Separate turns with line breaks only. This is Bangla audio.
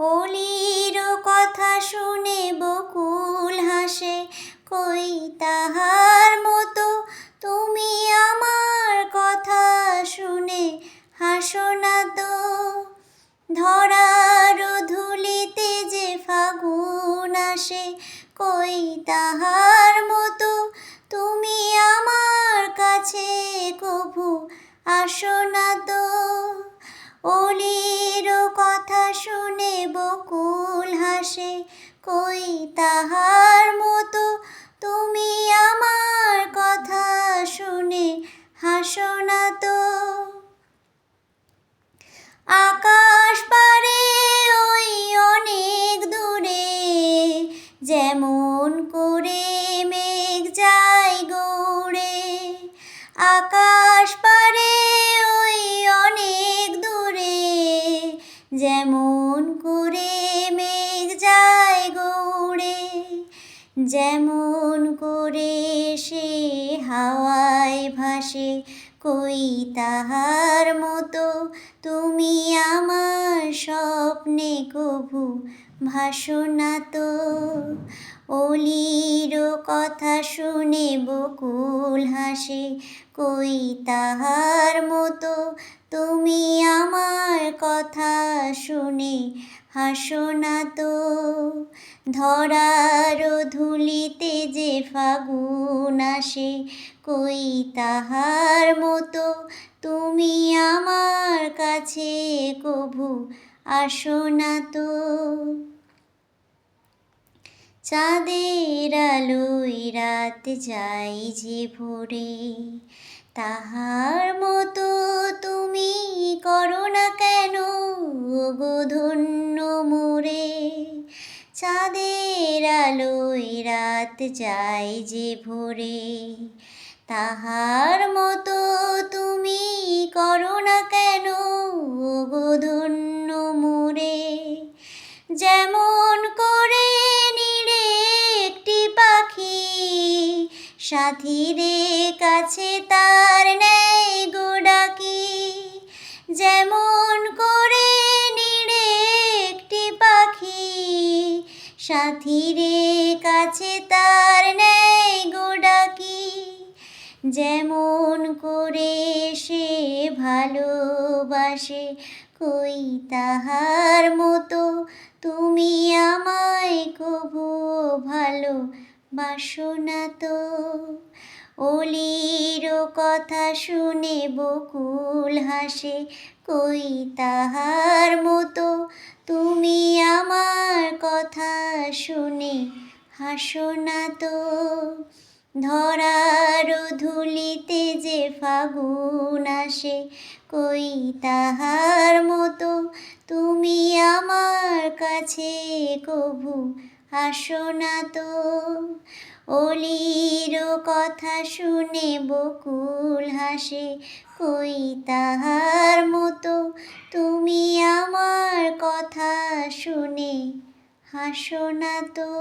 অলির কথা শুনে বকুল হাসে, কই তাহার মতো তুমি আমার কথা শুনে হাসো না তো। ধরার ধুলিতে যে ফাগুন আসে, কই তাহার মতো তুমি আমার কাছে কভু আসো না তো। অলির কথা শুনে বকুল হাসে, কই তাহার মতো তুমি আমার কথা শুনে হাসো না তো। আকাশ পারে ওই অনেক দূরে, যেমন করে মেঘ যায় গৌড়ে। আকাশ পারে ওই অনেক দূরে, যেমন করে মেঘ যায় গৌড়ে। যেমন করে সে হাওয়ায় ভাসে, কই তাহার মতো তুমি আমার স্বপ্নে কভু ভাসো না তো। অলির কথা শুনে বকুল হাসে, কই তাহার মতো তুমি আমার কথা শুনে হাসো না তো। ধরার ধুলিতে যে ফাগুন আসে, কই তাহার মতো তুমি আমার কাছে কভু আসো না তো। চাঁদের আলোয় রাত যায় যে ভোরে, তাহার মতো তুমি করো না কেন গো ধন্য মোরে। চাঁদের আলোয় রাত যায় যে ভোরে, তাহার মতো তুমি করো না কেন গো ধন্য মোরে। যেমন করে নিরে একটি পাখি সাথীরে কাছে তার নেয় গো ডাকি। যেমন করে নিরে একটি পাখি সাথীরে কাছে তার নেয় গো ডাকি। যেমন করে সে ভালোবাসে, কই তাহার মতো তুমি আমায় কভু ভালোবাসো না তো। অলির কথা শুনে বকুল হাসে, কই তাহার মতো তুমি আমার কথা শুনে হাসো না তো। ধরার ধুলিতে যে ফাগুন আসে, কই তাহার মতো তুমি আমার কাছে কভু আসো না তো। অলির কথা শুনে বকুল হাসে, কই তাহার মতো তুমি আমার কথা শুনে হাসো না তো।